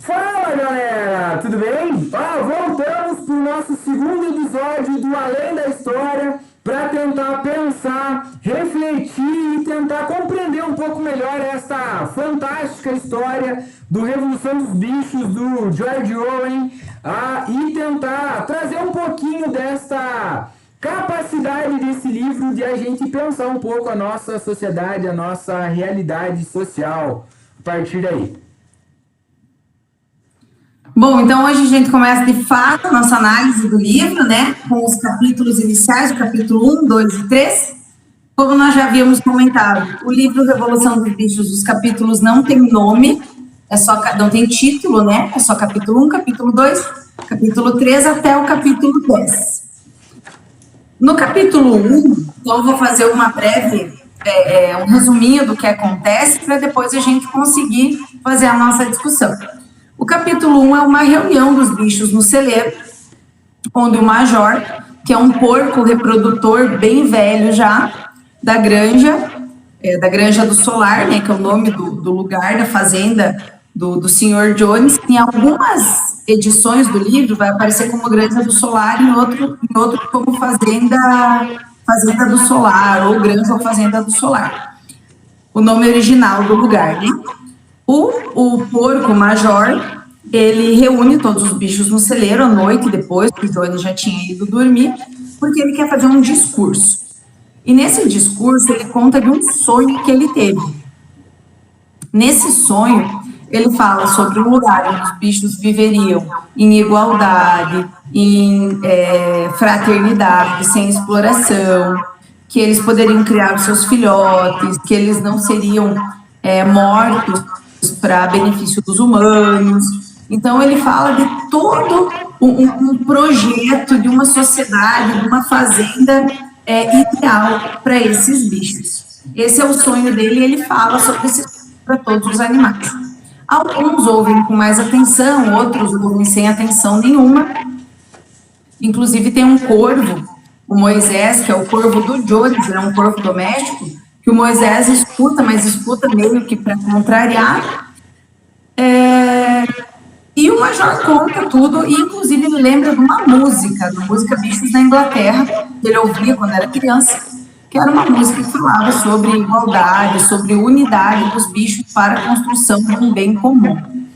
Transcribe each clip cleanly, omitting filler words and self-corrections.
Fala galera, tudo bem? Voltamos para o nosso segundo episódio do Além da História para tentar pensar, refletir e tentar compreender um pouco melhor essa fantástica história do Revolução dos Bichos do George Orwell e tentar trazer um pouquinho dessa capacidade desse livro de a gente pensar um pouco a nossa sociedade, a nossa realidade social a partir daí. Bom, então hoje a gente começa de fato a nossa análise do livro, né, com os capítulos iniciais, o capítulo 1, 2 e 3. Como nós já havíamos comentado, o livro Revolução dos Bichos, os capítulos não tem nome, não tem título, né, é só capítulo 1, capítulo 2, capítulo 3 até o capítulo 10. No capítulo 1, então eu vou fazer uma breve, um resuminho do que acontece, para depois a gente conseguir fazer a nossa discussão. O capítulo 1 é uma reunião dos bichos no celeiro, onde o Major, que é um porco reprodutor bem velho já, da Granja do Solar, né, que é o nome do lugar, da fazenda do Sr. Jones. Em algumas edições do livro vai aparecer como Granja do Solar, em outro como Fazenda do Solar, ou Granja ou Fazenda do Solar. O nome original do lugar, né? O porco major, ele reúne todos os bichos no celeiro à noite, depois que o Johnny já tinha ido dormir, porque ele quer fazer um discurso. E nesse discurso, ele conta de um sonho que ele teve. Nesse sonho, ele fala sobre um lugar onde os bichos viveriam em igualdade, em fraternidade, sem exploração, que eles poderiam criar os seus filhotes, que eles não seriam mortos para benefício dos humanos. Então, ele fala de todo um projeto de uma sociedade, de uma fazenda ideal para esses bichos. Esse é o sonho dele e ele fala sobre esse sonho para todos os animais. Alguns ouvem com mais atenção, outros ouvem sem atenção nenhuma. Inclusive, tem um corvo, o Moisés, que é o corvo do Jones, é um corvo doméstico, que o Moisés escuta, mas escuta meio que para contrariar. E o Major conta tudo, e inclusive ele lembra de uma música, da música Bichos da Inglaterra, que ele ouvia quando era criança, que era uma música que falava sobre igualdade, sobre unidade dos bichos para a construção de um bem comum.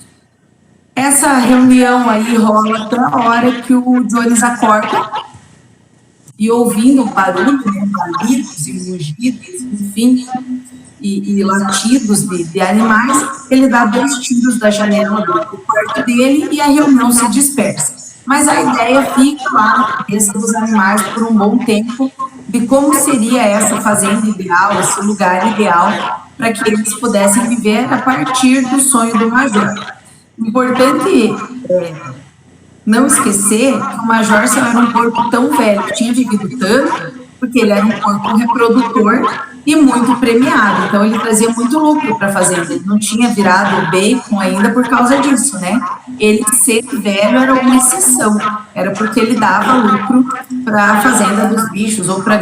Essa reunião aí rola até a hora que o Jones acorda, e ouvindo barulho, né, balidos e mugidos, enfim, e latidos de animais, ele dá 2 tiros da janela do quarto dele e a reunião se dispersa. Mas a ideia fica lá na cabeça dos animais por um bom tempo de como seria essa fazenda ideal, esse lugar ideal para que eles pudessem viver a partir do sonho do Major. Importante não esquecer que o Major só era um porco tão velho, tinha vivido tanto, porque ele era um porco reprodutor e muito premiado. Então, ele trazia muito lucro para a fazenda. Ele não tinha virado bacon ainda por causa disso, né? Ele ser velho era uma exceção. Era porque ele dava lucro para a fazenda dos bichos, ou para a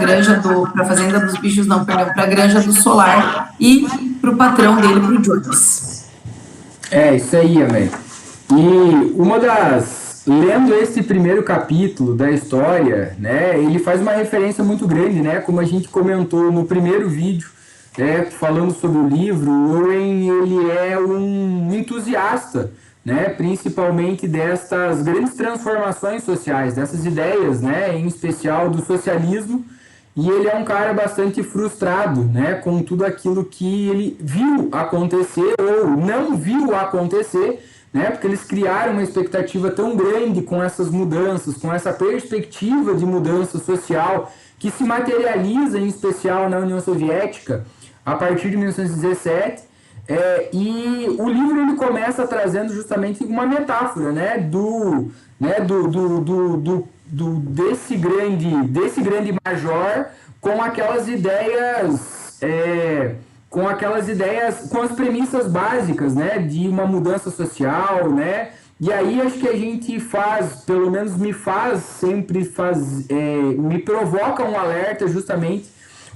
fazenda dos bichos, não, perdão, para a Granja do Solar e para o patrão dele, para o Jones. É, isso aí, velho. E lendo esse primeiro capítulo da história, né, ele faz uma referência muito grande, né, como a gente comentou no primeiro vídeo, falando sobre o livro. O Owen, ele é um entusiasta, né, principalmente destas grandes transformações sociais, dessas ideias, né, em especial do socialismo, e ele é um cara bastante frustrado, né, com tudo aquilo que ele viu acontecer ou não viu acontecer, né, porque eles criaram uma expectativa tão grande com essas mudanças, com essa perspectiva de mudança social que se materializa em especial na União Soviética a partir de 1917. E o livro ele começa trazendo justamente uma metáfora, né, desse grande major com aquelas ideias com as premissas básicas, né, de uma mudança social, né, e aí acho que a gente pelo menos me provoca um alerta justamente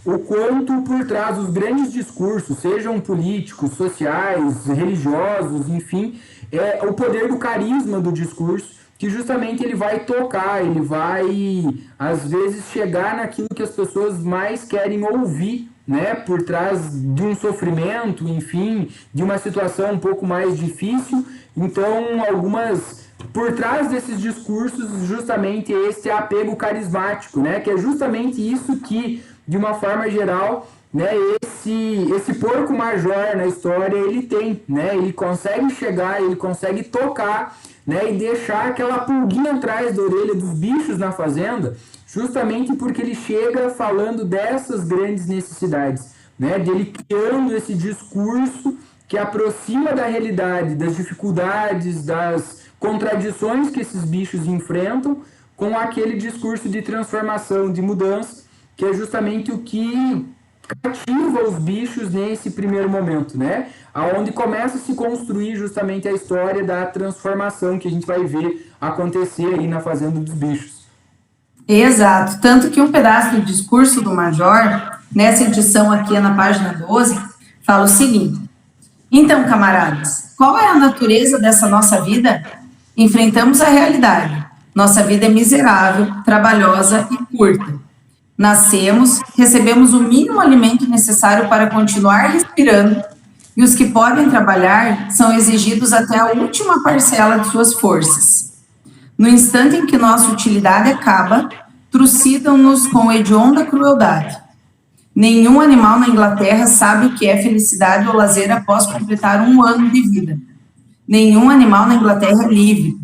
o quanto por trás dos grandes discursos, sejam políticos, sociais, religiosos, enfim, é o poder do carisma do discurso, que justamente ele vai tocar, ele vai, às vezes, chegar naquilo que as pessoas mais querem ouvir, né, por trás de um sofrimento, enfim, de uma situação um pouco mais difícil. Então, por trás desses discursos, justamente esse apego carismático, né, que é justamente isso que, de uma forma geral, né, esse porco major na história, ele tem, né, ele consegue chegar, ele consegue tocar, né, e deixar aquela pulguinha atrás da orelha dos bichos na fazenda, justamente porque ele chega falando dessas grandes necessidades, né, dele criando esse discurso que aproxima da realidade, das dificuldades, das contradições que esses bichos enfrentam, com aquele discurso de transformação, de mudança, que é justamente o que cativa os bichos nesse primeiro momento, né? Aonde começa a se construir justamente a história da transformação que a gente vai ver acontecer aí na Fazenda dos Bichos. Exato, tanto que um pedaço do discurso do Major, nessa edição aqui na página 12, fala o seguinte: então, camaradas, qual é a natureza dessa nossa vida? Enfrentamos a realidade. Nossa vida é miserável, trabalhosa e curta. Nascemos, recebemos o mínimo alimento necessário para continuar respirando, e os que podem trabalhar são exigidos até a última parcela de suas forças. No instante em que nossa utilidade acaba, trucidam-nos com hedionda crueldade. Nenhum animal na Inglaterra sabe o que é felicidade ou lazer após completar um ano de vida. Nenhum animal na Inglaterra é livre.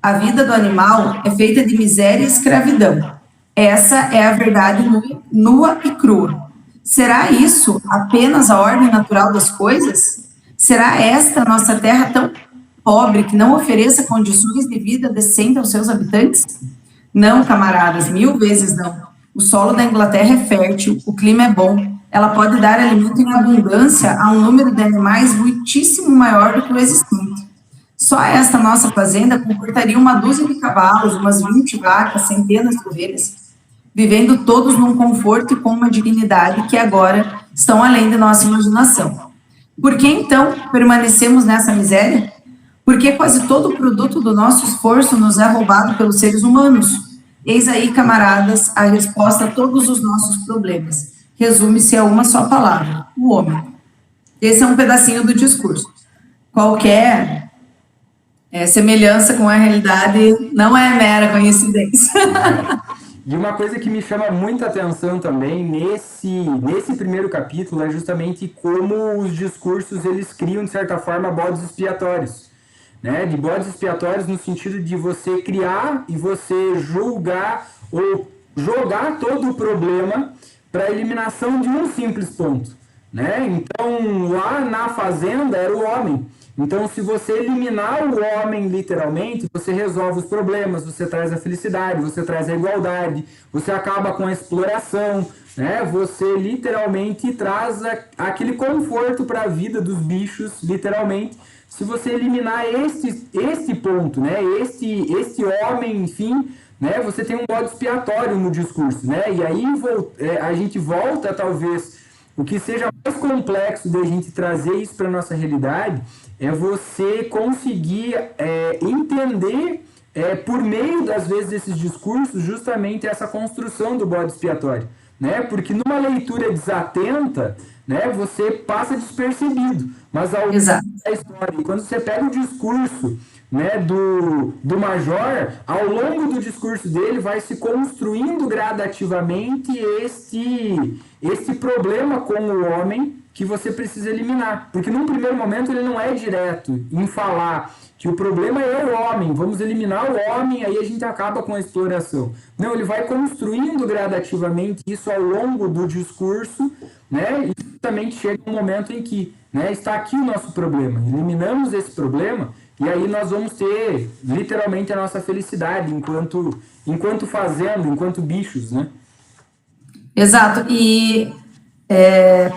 A vida do animal é feita de miséria e escravidão. Essa é a verdade nua e crua. Será isso apenas a ordem natural das coisas? Será esta nossa terra tão pobre que não ofereça condições de vida decente aos seus habitantes? Não, camaradas, 1000 vezes não. O solo da Inglaterra é fértil, o clima é bom, ela pode dar alimento em abundância a um número de animais muitíssimo maior do que o existente. Só esta nossa fazenda comportaria uma dúzia de cavalos, umas 20 vacas, centenas de ovelhas, vivendo todos num conforto e com uma dignidade que agora estão além de nossa imaginação. Por que, então, permanecemos nessa miséria? Porque quase todo o produto do nosso esforço nos é roubado pelos seres humanos. Eis aí, camaradas, a resposta a todos os nossos problemas. Resume-se a uma só palavra: o homem. Esse é um pedacinho do discurso. Qualquer semelhança com a realidade não é mera coincidência. E uma coisa que me chama muita atenção também nesse primeiro capítulo é justamente como os discursos eles criam, de certa forma, bodes expiatórios. Né? De bodes expiatórios no sentido de você criar e você julgar ou jogar todo o problema para a eliminação de um simples ponto. Né? Então, lá na fazenda era o homem. Então, se você eliminar o homem, literalmente, você resolve os problemas, você traz a felicidade, você traz a igualdade, você acaba com a exploração, né? Você literalmente traz aquele conforto para a vida dos bichos, literalmente, se você eliminar este ponto, né? Este homem, enfim, né? Você tem um bode expiatório no discurso, né? E aí a gente volta, talvez, o que seja mais complexo de a gente trazer isso para a nossa realidade é você conseguir entender, por meio, das vezes, desses discursos, justamente essa construção do bode expiatório. Né? Porque numa leitura desatenta, né, você passa despercebido. Mas ao longo da história, quando você pega o discurso, né, do Major, ao longo do discurso dele vai se construindo gradativamente este problema com o homem que você precisa eliminar. Porque num primeiro momento ele não é direto em falar que o problema é o homem, vamos eliminar o homem, aí a gente acaba com a exploração. Não, ele vai construindo gradativamente isso ao longo do discurso, né, e justamente chega um momento em que, né, está aqui o nosso problema, eliminamos esse problema, e aí nós vamos ter literalmente a nossa felicidade enquanto fazenda, enquanto bichos, né? Exato, e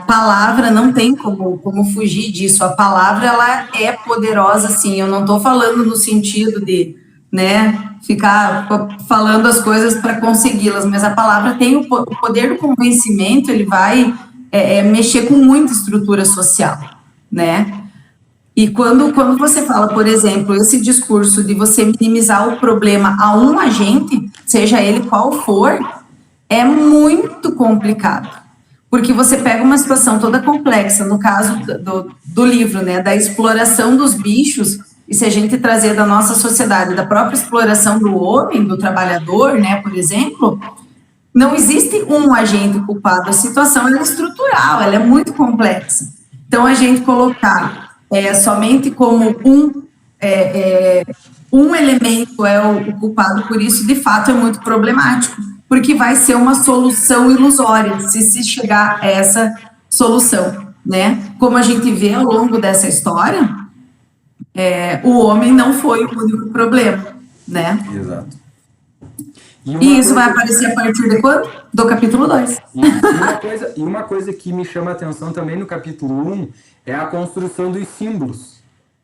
palavra não tem como fugir disso. A palavra, ela é poderosa, sim. Eu não estou falando no sentido de, né, ficar falando as coisas para consegui-las, mas a palavra tem o poder do convencimento, ele vai mexer com muita estrutura social, né? E quando você fala, por exemplo, esse discurso de você minimizar o problema a um agente, seja ele qual for, é muito complicado. Porque você pega uma situação toda complexa, no caso do livro, né, da exploração dos bichos, e se a gente trazer da nossa sociedade, da própria exploração do homem, do trabalhador, né, por exemplo, não existe um agente culpado. A situação é estrutural, ela é muito complexa. Então, a gente colocar somente como um elemento é o culpado por isso, de fato, é muito problemático, porque vai ser uma solução ilusória, se chegar a essa solução, né? Como a gente vê ao longo dessa história, o homem não foi o único problema, né? Exato. E isso vai aparecer a partir de quando? Do capítulo 2. E uma coisa que me chama a atenção também no capítulo 1 é a construção dos símbolos.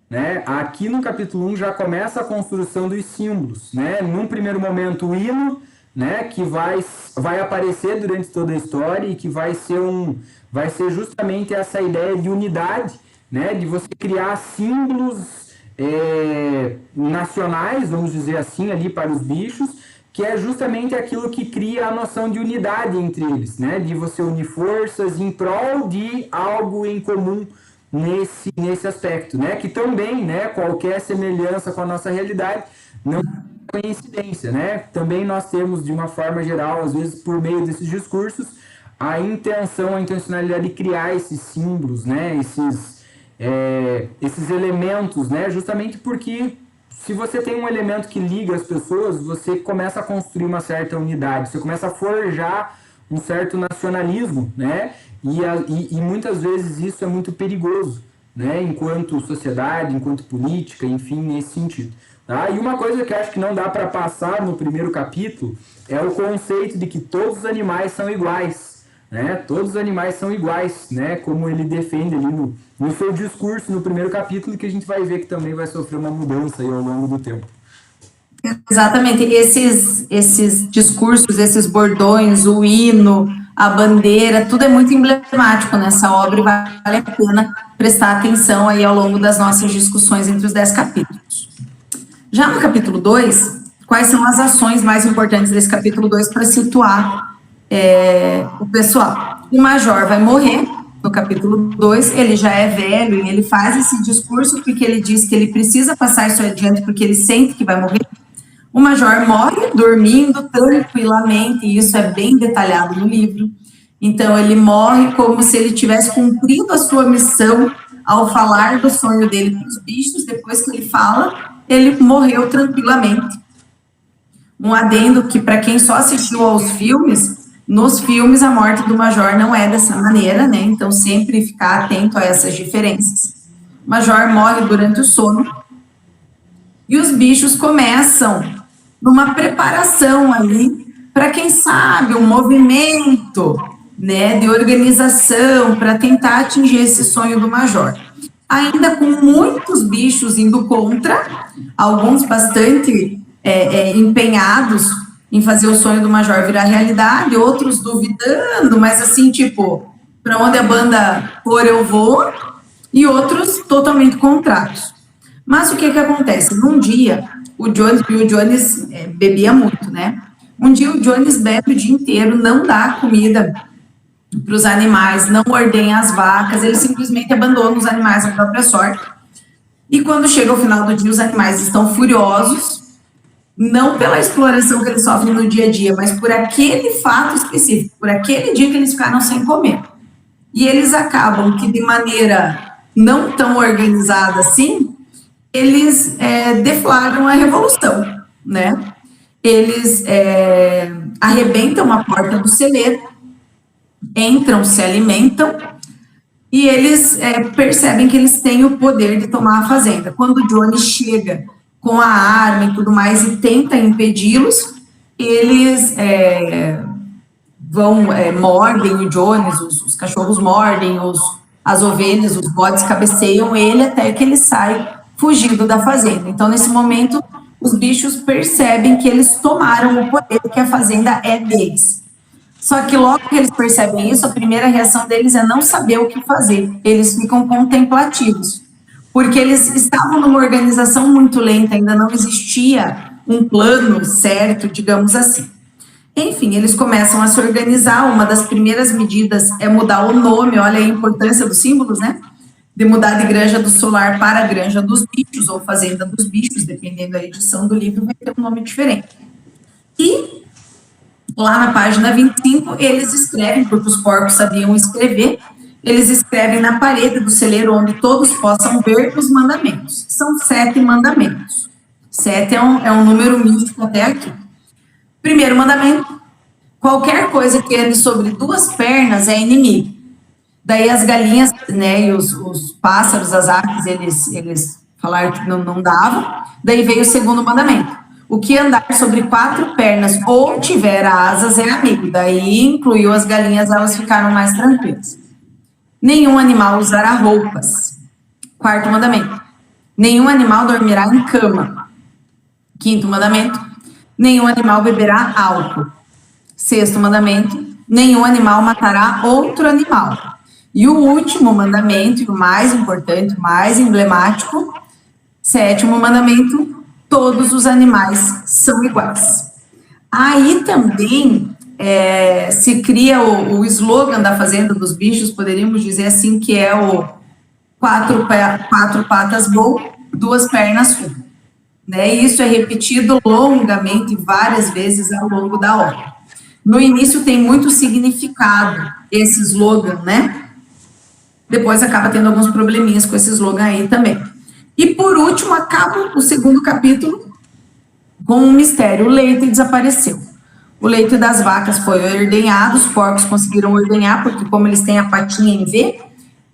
Né? Aqui no capítulo 1 já começa a construção dos símbolos. Né? Num primeiro momento, o hino, né, que vai aparecer durante toda a história e que vai ser justamente essa ideia de unidade, né, de você criar símbolos nacionais, vamos dizer assim, ali para os bichos, que é justamente aquilo que cria a noção de unidade entre eles, né, de você unir forças em prol de algo em comum nesse aspecto, né, que também, né, qualquer semelhança com a nossa realidade não é coincidência, né, também nós temos de uma forma geral, às vezes por meio desses discursos, a intencionalidade de criar esses símbolos, né, esses elementos, né, justamente porque se você tem um elemento que liga as pessoas, você começa a construir uma certa unidade, você começa a forjar um certo nacionalismo, né? E muitas vezes isso é muito perigoso, né? Enquanto sociedade, enquanto política, enfim, nesse sentido. Tá? E uma coisa que eu acho que não dá para passar no primeiro capítulo é o conceito de que todos os animais são iguais. Né? Todos os animais são iguais, né? Como ele defende ali no seu discurso no primeiro capítulo, que a gente vai ver que também vai sofrer uma mudança aí ao longo do tempo. Exatamente, esses discursos, esses bordões, o hino, a bandeira, tudo é muito emblemático nessa obra e vale a pena prestar atenção aí ao longo das nossas discussões entre os 10 capítulos. Já no capítulo 2, quais são as ações mais importantes desse capítulo 2 para situar o pessoal? O Major vai morrer no capítulo 2, ele já é velho e ele faz esse discurso porque ele diz que ele precisa passar isso adiante porque ele sente que vai morrer. O Major morre dormindo tranquilamente, e isso é bem detalhado no livro. Então, ele morre como se ele tivesse cumprido a sua missão ao falar do sonho dele para os bichos. Depois que ele fala, ele morreu tranquilamente. Um adendo que, para quem só assistiu aos filmes, nos filmes a morte do Major não é dessa maneira, né? Então, sempre ficar atento a essas diferenças. O Major morre durante o sono e os bichos começam numa preparação ali para, quem sabe, um movimento, né, de organização para tentar atingir esse sonho do Major. Ainda com muitos bichos indo contra, alguns bastante empenhados em fazer o sonho do Major virar realidade, outros duvidando, mas assim, tipo, para onde a banda for eu vou, e outros totalmente contrários. Mas o que acontece? Num dia, o Jones bebia muito, né? Um dia o Jones bebe o dia inteiro, não dá comida para os animais, não ordenha as vacas, ele simplesmente abandona os animais à própria sorte. E quando chega o final do dia, os animais estão furiosos, não pela exploração que eles sofrem no dia a dia, mas por aquele fato específico, por aquele dia que eles ficaram sem comer. E eles acabam que, de maneira não tão organizada assim, eles deflagram a revolução, né? Eles arrebentam a porta do celeiro, entram, se alimentam, e eles percebem que eles têm o poder de tomar a fazenda. Quando o Johnny chega com a arma e tudo mais e tenta impedi-los, eles mordem o Jones, os cachorros mordem, as ovelhas, os bodes cabeceiam ele até que ele sai fugindo da fazenda. Então, nesse momento, os bichos percebem que eles tomaram o poder, que a fazenda é deles. Só que logo que eles percebem isso, a primeira reação deles é não saber o que fazer. Eles ficam contemplativos. porque eles estavam numa organização muito lenta, ainda não existia um plano certo, digamos assim. Enfim, eles começam a se organizar. Uma das primeiras medidas é mudar o nome. Olha a importância dos símbolos, né? De mudar de Granja do Solar para Granja dos Bichos, ou Fazenda dos Bichos, dependendo da edição do livro, vai ter um nome diferente. E lá na página 25, eles escrevem, porque os porcos sabiam escrever, eles escrevem na parede do celeiro onde todos possam ver os mandamentos. São 7 mandamentos. 7 é um número místico até aqui. Primeiro mandamento: qualquer coisa que ande sobre 2 pernas é inimigo. Daí as galinhas, né, e os pássaros, as aves, eles falaram que não dava. Daí veio o segundo mandamento: o que andar sobre 4 pernas ou tiver asas é amigo. Daí incluiu as galinhas, elas ficaram mais tranquilas. Nenhum animal usará roupas. Quarto mandamento: nenhum animal dormirá em cama. Quinto mandamento: nenhum animal beberá álcool. Sexto mandamento: nenhum animal matará outro animal. E o último mandamento, e o mais importante, o mais emblemático, 7º mandamento: todos os animais são iguais. Aí também se cria o slogan da Fazenda dos Bichos, poderíamos dizer assim, que é o 4 patas bom, 2 pernas full. Né? Isso é repetido longamente, várias vezes ao longo da obra. No início tem muito significado esse slogan, né? Depois acaba tendo alguns probleminhas com esse slogan aí também. E por último, acaba o segundo capítulo com um mistério: o leite desapareceu. O leite das vacas foi ordenhado, os porcos conseguiram ordenhar, porque como eles têm a patinha em V,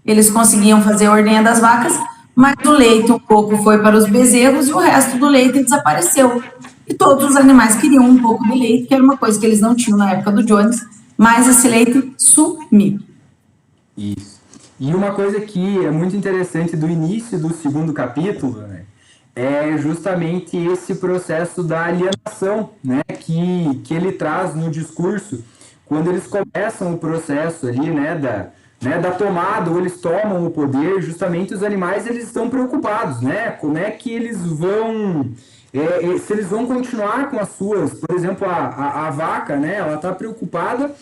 eles conseguiam fazer a ordenha das vacas, mas o leite um pouco foi para os bezerros e o resto do leite desapareceu. E todos os animais queriam um pouco de leite, que era uma coisa que eles não tinham na época do Jones, mas esse leite sumiu. Isso. E uma coisa que é muito interessante do início do segundo capítulo, né, é justamente esse processo da alienação, né, que ele traz no discurso, quando eles começam o processo ali, da tomada, ou eles tomam o poder. Justamente os animais, eles estão preocupados, né, como é que eles vão... se eles vão continuar com as suas, por exemplo, a vaca, né, ela está preocupada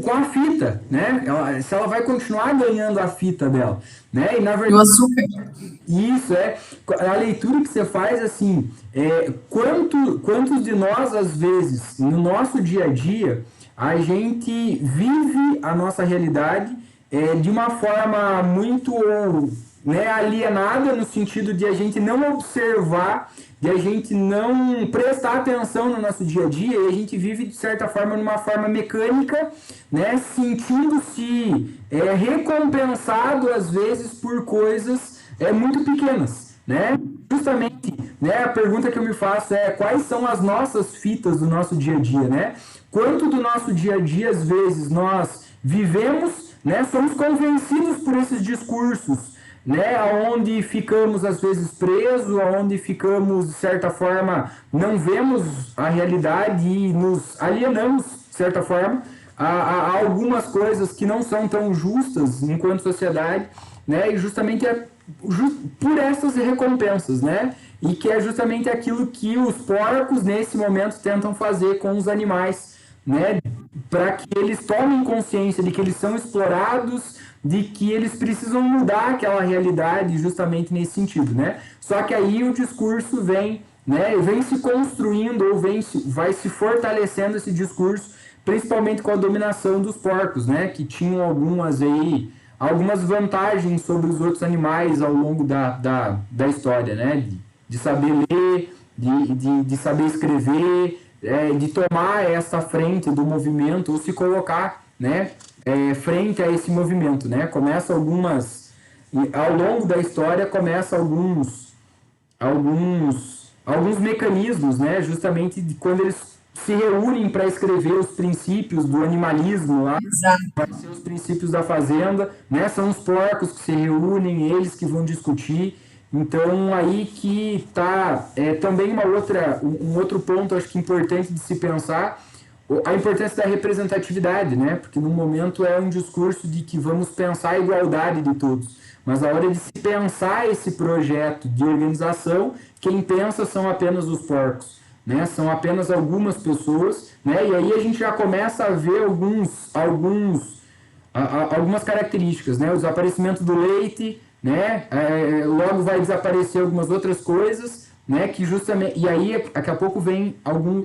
com a fita, né, se ela vai continuar ganhando a fita dela, né, e na verdade... E o açúcar. Isso, a leitura que você faz, assim, quantos de nós, às vezes, no nosso dia a dia, a gente vive a nossa realidade de uma forma muito... né, alienada, no sentido de a gente não observar, de a gente não prestar atenção no nosso dia a dia, e a gente vive, de certa forma, numa forma mecânica, né, sentindo-se recompensado, às vezes, por coisas muito pequenas, né? Justamente, né, a pergunta que eu me faço é: quais são as nossas fitas do nosso dia a dia, né? Quanto do nosso dia a dia, às vezes, nós vivemos, né, somos convencidos por esses discursos, né, aonde ficamos às vezes presos, aonde ficamos, de certa forma, não vemos a realidade e nos alienamos, de certa forma, a algumas coisas que não são tão justas enquanto sociedade, né, e justamente por essas recompensas, né, e que é justamente aquilo que os porcos nesse momento tentam fazer com os animais, né, para que eles tomem consciência de que eles são explorados, de que eles precisam mudar aquela realidade justamente nesse sentido, né? Só que aí o discurso vem, né, vem se construindo, ou vai se fortalecendo esse discurso, principalmente com a dominação dos porcos, né, que tinham algumas vantagens sobre os outros animais ao longo da história, né, de saber ler, de saber escrever, de tomar essa frente do movimento, ou se colocar, né, frente a esse movimento, né? Ao longo da história começa alguns mecanismos, né? Justamente de quando eles se reúnem para escrever os princípios do animalismo lá, vai ser os princípios da fazenda, né? São os porcos que se reúnem, eles que vão discutir. Então aí que está também um outro ponto, acho que importante de se pensar, a importância da representatividade, né? Porque no momento é um discurso de que vamos pensar a igualdade de todos. Mas a hora de se pensar esse projeto de organização, quem pensa são apenas os porcos, né? São apenas algumas pessoas, né? E aí a gente já começa a ver algumas características, né? O desaparecimento do leite, né? Logo vai desaparecer algumas outras coisas, né? Que justamente, e aí daqui a pouco vem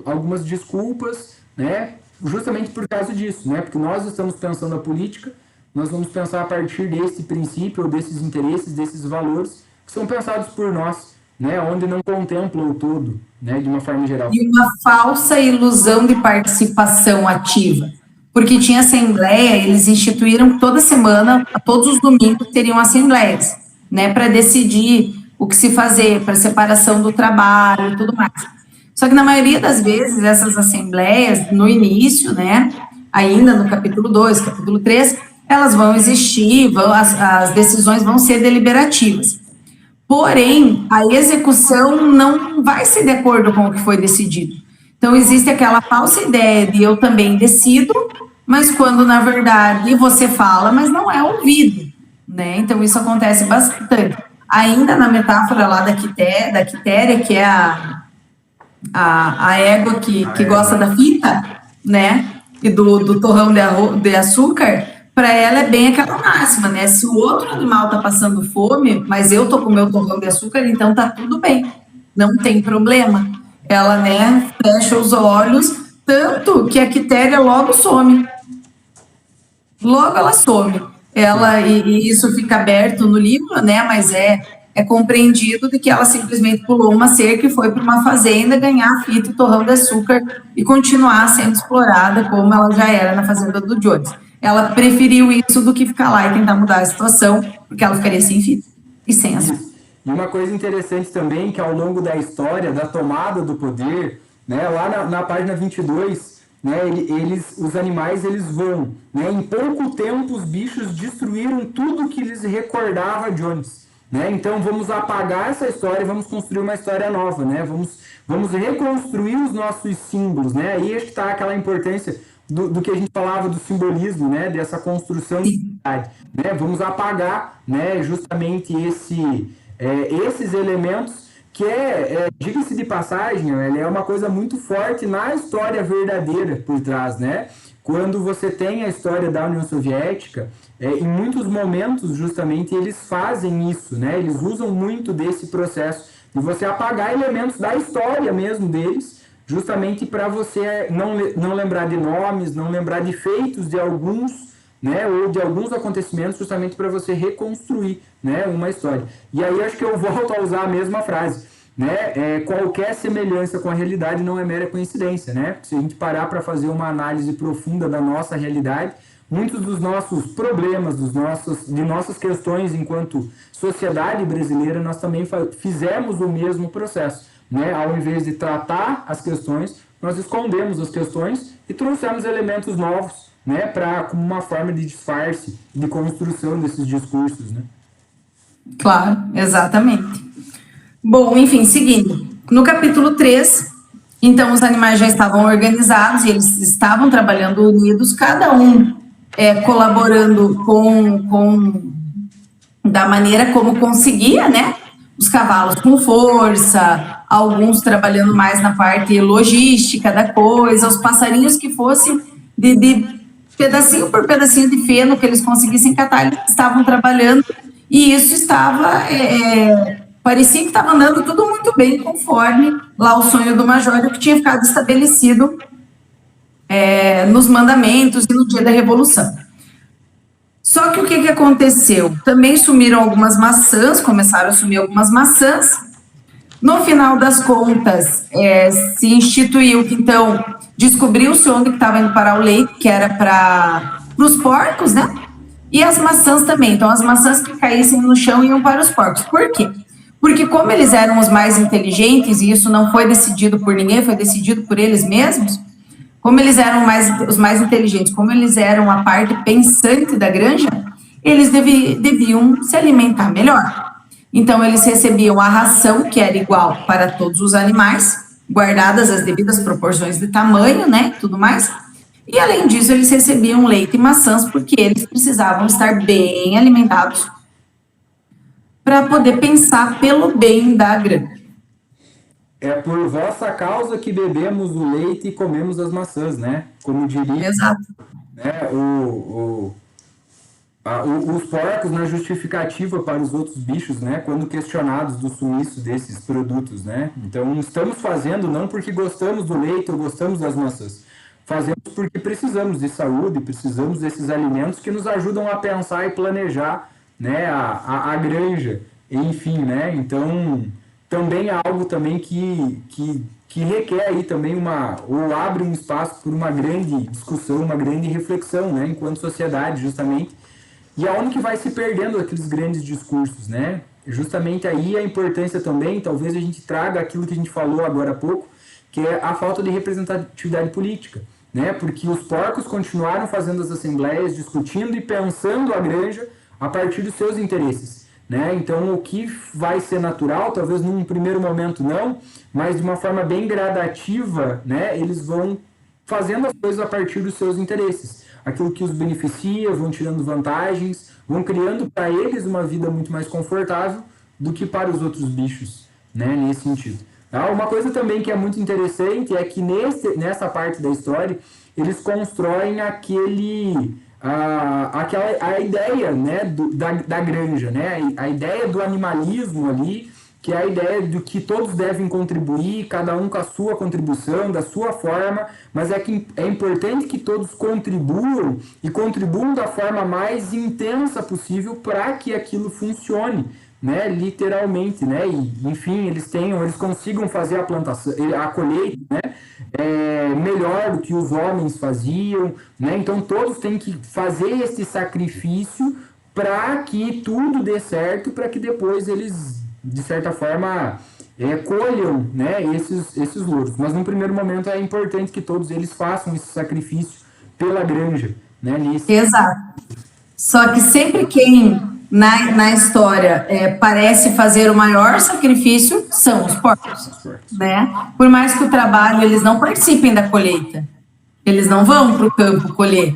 algumas desculpas, né? Justamente por causa disso, né? Porque nós estamos pensando a política, nós vamos pensar a partir desse princípio, ou desses interesses, desses valores que são pensados por nós, né? Onde não contemplam o todo, né? De uma forma geral. E uma falsa ilusão de participação ativa. Porque tinha assembleia, eles instituíram toda semana, todos os domingos teriam assembleias, né? Para decidir o que se fazer, para separação do trabalho e tudo mais. Só que na maioria das vezes, essas assembleias, no início, né? Ainda no capítulo 2, capítulo 3, elas vão existir, as decisões vão ser deliberativas. Porém, a execução não vai ser de acordo com o que foi decidido. Então, existe aquela falsa ideia de eu também decido, mas quando, na verdade, você fala, mas não é ouvido, né? Então, isso acontece bastante. Ainda na metáfora lá da quitéria, que é a égua que gosta da fita, né? E do torrão de açúcar, para ela é bem aquela máxima, né? Se o outro animal está passando fome, mas eu tô com o meu torrão de açúcar, então tá tudo bem, não tem problema. Ela, né, fecha os olhos, tanto que a quitéria logo some. Logo ela some. E isso fica aberto no livro, né? Mas é compreendido de que ela simplesmente pulou uma cerca e foi para uma fazenda ganhar fita e torrão de açúcar e continuar sendo explorada como ela já era na fazenda do Jones. Ela preferiu isso do que ficar lá e tentar mudar a situação, porque ela ficaria sem fita e sem açúcar. E uma coisa interessante também, que ao longo da história, da tomada do poder, né, lá na página 22, né, os animais eles vão, né, em pouco tempo os bichos destruíram tudo que lhes recordava Jones, né? Então vamos apagar essa história e vamos construir uma história nova, né? Vamos reconstruir os nossos símbolos, né? Aí acho que está aquela importância do que a gente falava do simbolismo, né? Dessa construção de cidade, né? Vamos apagar, né, justamente esses elementos que diga-se de passagem, ele é uma coisa muito forte na história verdadeira por trás, né? Quando você tem a história da União Soviética, em muitos momentos, justamente, eles fazem isso, né? Eles usam muito desse processo de você apagar elementos da história mesmo deles, justamente para você não lembrar de nomes, não lembrar de feitos de alguns, né, ou de alguns acontecimentos, justamente para você reconstruir, né, uma história. E aí acho que eu volto a usar a mesma frase, né? Qualquer semelhança com a realidade não é mera coincidência, né? Se a gente parar para fazer uma análise profunda da nossa realidade, muitos dos nossos problemas, de nossas questões enquanto sociedade brasileira, nós também fizemos o mesmo processo, né? Ao invés de tratar as questões, nós escondemos as questões e trouxemos elementos novos, né, como uma forma de disfarce, de construção desses discursos, né? Claro, exatamente. Bom, enfim, seguindo. No capítulo 3, então os animais já estavam organizados e eles estavam trabalhando unidos, cada um colaborando da maneira como conseguia, né? Os cavalos com força, alguns trabalhando mais na parte logística da coisa, os passarinhos que fossem de pedacinho por pedacinho de feno que eles conseguissem catar, eles estavam trabalhando, e isso estava, parecia que estava andando tudo muito bem, conforme lá o sonho do Major, que tinha ficado estabelecido nos mandamentos e no dia da Revolução. Só que o que aconteceu? Também sumiram algumas maçãs, começaram a sumir algumas maçãs. No final das contas, se instituiu que, então, descobriu-se onde estava indo parar o leite, que era para os porcos, né? E as maçãs também. Então, as maçãs que caíssem no chão iam para os porcos. Por quê? Porque como eles eram os mais inteligentes, e isso não foi decidido por ninguém, foi decidido por eles mesmos, como eles eram os mais inteligentes, como eles eram a parte pensante da granja, eles deviam se alimentar melhor. Então, eles recebiam a ração, que era igual para todos os animais, guardadas as devidas proporções de tamanho, né, tudo mais. E, além disso, eles recebiam leite e maçãs, porque eles precisavam estar bem alimentados para poder pensar pelo bem da granja. É por vossa causa que bebemos o leite e comemos as maçãs, né? Como diria, Exato. né, os porcos na justificativa para os outros bichos, né? Quando questionados do sumiço desses produtos, né? Então, estamos fazendo não porque gostamos do leite ou gostamos das maçãs. Fazemos porque precisamos de saúde, precisamos desses alimentos que nos ajudam a pensar e planejar, né, a granja, enfim, né? Então, também é algo também que requer aí também ou abre um espaço por uma grande discussão, uma grande reflexão, né, enquanto sociedade, justamente, e aonde que vai se perdendo aqueles grandes discursos, né? Justamente aí a importância também, talvez a gente traga aquilo que a gente falou agora há pouco, que é a falta de representatividade política, né? Porque os porcos continuaram fazendo as assembleias, discutindo e pensando a granja a partir dos seus interesses, né? Então, o que vai ser natural, talvez num primeiro momento não, mas de uma forma bem gradativa, né? Eles vão fazendo as coisas a partir dos seus interesses. Aquilo que os beneficia, vão tirando vantagens, vão criando para eles uma vida muito mais confortável do que para os outros bichos, né? Nesse sentido. Uma coisa também que é muito interessante é que nessa parte da história, eles constroem a ideia, né, da granja, né, a ideia do animalismo ali, que é a ideia de que todos devem contribuir, cada um com a sua contribuição, da sua forma, mas que é importante que todos contribuam e contribuam da forma mais intensa possível para que aquilo funcione, né, literalmente, né, e, enfim, eles consigam fazer a plantação, a colheita, né, melhor do que os homens faziam, né, então todos têm que fazer esse sacrifício para que tudo dê certo, para que depois eles, de certa forma, colham, né, esses louros, mas no primeiro momento é importante que todos eles façam esse sacrifício pela granja, né, Exato. Só que sempre quem na história parece fazer o maior sacrifício são os porcos, né? Por mais que o trabalho, eles não participem da colheita, eles não vão para o campo colher,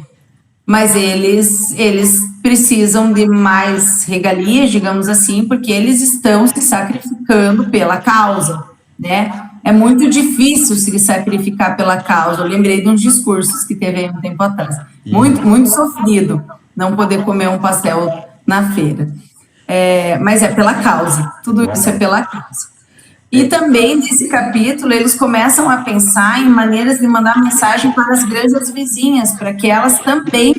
mas eles precisam de mais regalias, digamos assim, porque eles estão se sacrificando pela causa, né? É muito difícil se sacrificar pela causa. Eu lembrei de uns discursos que teve aí um tempo atrás. Muito, muito sofrido não poder comer um pastel na feira. Mas é pela causa. Tudo isso é pela causa. E também, nesse capítulo, eles começam a pensar em maneiras de mandar mensagem para as granjas vizinhas, para que elas também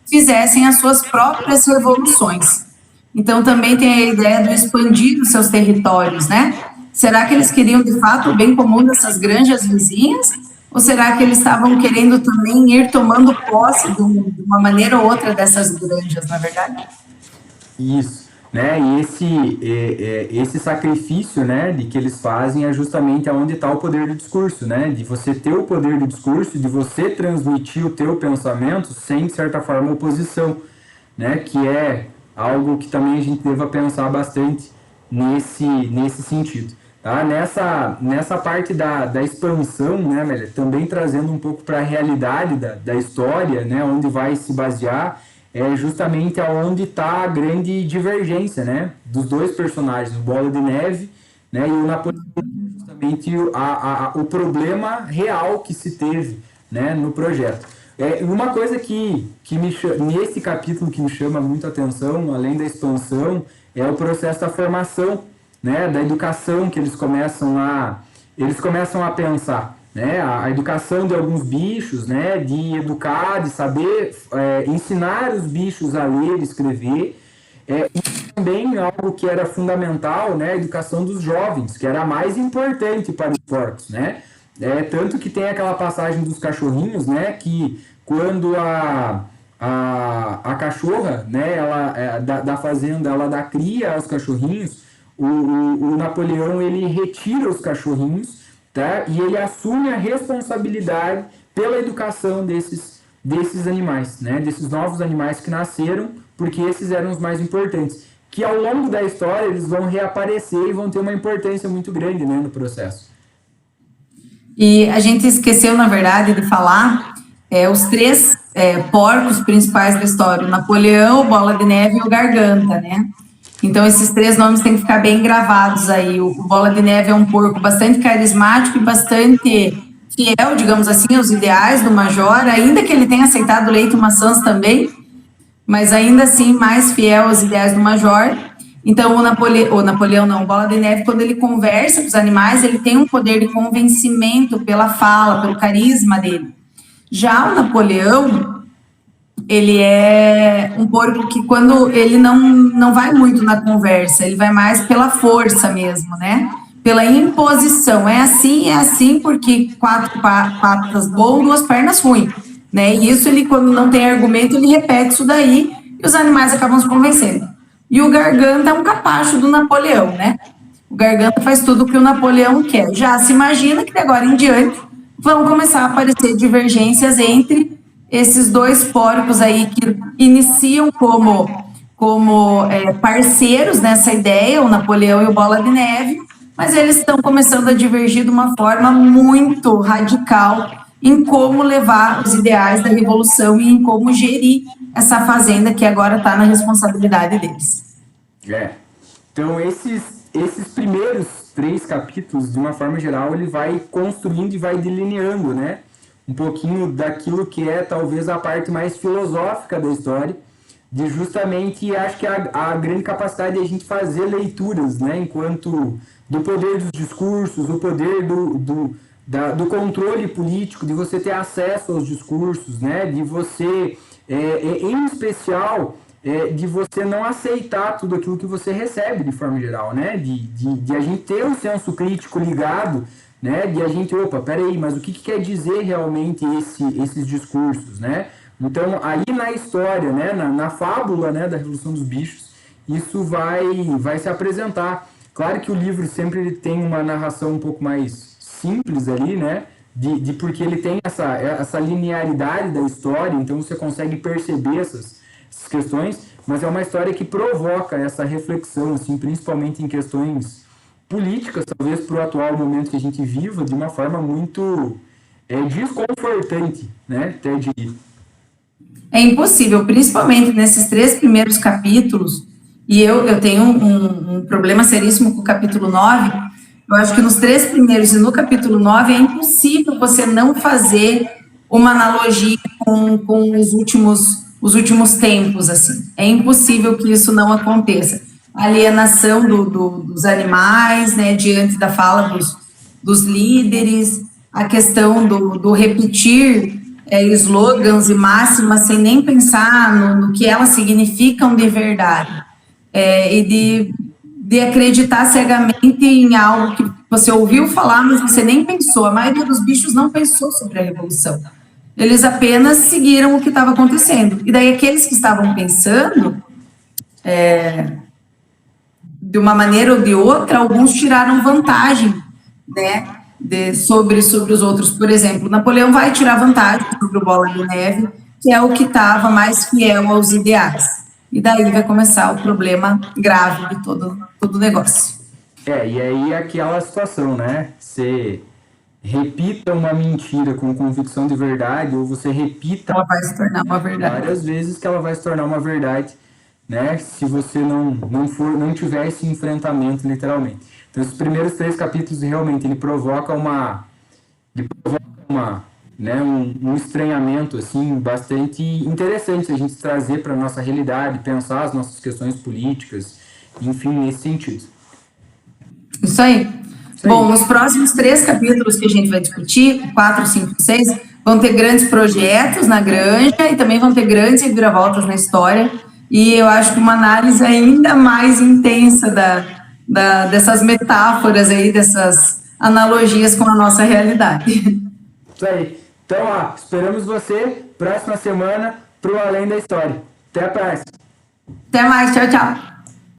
fizessem as suas próprias revoluções. Então, também tem a ideia do expandir os seus territórios, né? Será que eles queriam, de fato, o bem comum dessas granjas vizinhas? Ou será que eles estavam querendo também ir tomando posse de uma maneira ou outra dessas granjas, na verdade? Isso, né? E esse sacrifício, né, de que eles fazem é justamente aonde está o poder do discurso, né? De você ter o poder do discurso, de você transmitir o teu pensamento sem, de certa forma, oposição, né? Que é algo que também a gente deva pensar bastante nesse sentido. Tá? Nessa parte da expansão, né, Amélia, também trazendo um pouco para a realidade da história, né, onde vai se basear, é justamente aonde está a grande divergência, né, dos dois personagens, o Bola de Neve, né, e o Napoleão, justamente o problema real que se teve, né, no projeto. Uma coisa que nesse capítulo que me chama muito a atenção, além da expansão, é o processo da formação, né, da educação que eles começam a pensar, né, a educação de alguns bichos, né, de educar, de saber ensinar os bichos a ler e escrever, e também algo que era fundamental, né, a educação dos jovens, que era a mais importante para os porcos, né, tanto que tem aquela passagem dos cachorrinhos, né, que quando a cachorra, né, ela, da fazenda, ela dá cria aos cachorrinhos, o Napoleão, ele retira os cachorrinhos, tá? E ele assume a responsabilidade pela educação desses animais, né? Desses novos animais que nasceram, porque esses eram os mais importantes. Que ao longo da história eles vão reaparecer e vão ter uma importância muito grande, né, no processo. E a gente esqueceu, na verdade, de falar os três porcos principais da história, o Napoleão, o Bola de Neve e o Garganta, né? Então, esses 3 nomes têm que ficar bem gravados aí. O Bola de Neve é um porco bastante carismático e bastante fiel, digamos assim, aos ideais do Major, ainda que ele tenha aceitado o leite maçãs também, mas ainda assim mais fiel aos ideais do Major. Então, o Napoleão não, o Bola de Neve, quando ele conversa com os animais, ele tem um poder de convencimento pela fala, pelo carisma dele. Já o Napoleão, ele é um porco que quando ele não vai muito na conversa, ele vai mais pela força mesmo, né? Pela imposição. É assim, porque 4 patas bom, 2 pernas ruim, né? E isso ele, quando não tem argumento, ele repete isso daí e os animais acabam se convencendo. E o Garganta é um capacho do Napoleão, né? O Garganta faz tudo o que o Napoleão quer. Já se imagina que de agora em diante vão começar a aparecer divergências entre esses 2 porcos aí que iniciam como parceiros nessa ideia, o Napoleão e o Bola de Neve, mas eles estão começando a divergir de uma forma muito radical em como levar os ideais da Revolução e em como gerir essa fazenda que agora está na responsabilidade deles. Então, esses primeiros 3 capítulos, de uma forma geral, ele vai construindo e vai delineando, né? Um pouquinho daquilo que é talvez a parte mais filosófica da história, de justamente, acho que a grande capacidade de a gente fazer leituras, né? Enquanto do poder dos discursos, do poder do controle político, de você ter acesso aos discursos, né? De você, em especial, de você não aceitar tudo aquilo que você recebe de forma geral, né? De a gente ter um senso crítico ligado, né? De a gente, peraí, mas o que quer dizer realmente esses discursos, né? Então, aí na história, né? Na fábula, né? Da Revolução dos Bichos, isso vai se apresentar. Claro que o livro sempre ele tem uma narração um pouco mais simples ali, né? Porque ele tem essa linearidade da história, então você consegue perceber essas questões, mas é uma história que provoca essa reflexão, assim, principalmente em questões políticas, talvez para o atual momento que a gente viva, de uma forma muito desconfortante, né? Até diria. É impossível, principalmente nesses 3 primeiros capítulos, e eu tenho um problema seríssimo com o capítulo 9, eu acho que nos 3 primeiros e no capítulo 9 é impossível você não fazer uma analogia com os últimos tempos, assim. É impossível que isso não aconteça. A alienação dos animais, né, diante da fala dos líderes, a questão do repetir slogans e máximas sem nem pensar no que elas significam de verdade, e de acreditar cegamente em algo que você ouviu falar, mas você nem pensou. A maioria dos bichos não pensou sobre a Revolução. Eles apenas seguiram o que estava acontecendo. E daí aqueles que estavam pensando, de uma maneira ou de outra, alguns tiraram vantagem, né, sobre os outros. Por exemplo, Napoleão vai tirar vantagem sobre o Bola de Neve, que é o que estava mais fiel aos ideais. E daí vai começar o problema grave de todo o negócio. E aí aquela situação, né? Você repita uma mentira com convicção de verdade, ou você repita... Ela vai se tornar uma verdade. Várias vezes que ela vai se tornar uma verdade, né? Se você não tiver esse enfrentamento, literalmente. Então, esses primeiros 3 capítulos, realmente, ele provoca um estranhamento, assim, bastante interessante a gente trazer para a nossa realidade, pensar as nossas questões políticas, enfim, nesse sentido. Isso aí. Bom, nos próximos 3 capítulos que a gente vai discutir, 4, 5, 6, vão ter grandes projetos na granja e também vão ter grandes reviravoltas na história, e eu acho que uma análise ainda mais intensa dessas metáforas aí, dessas analogias com a nossa realidade. Isso aí. Então, esperamos você próxima semana pro Além da História. Até a próxima. Até mais. Tchau, tchau.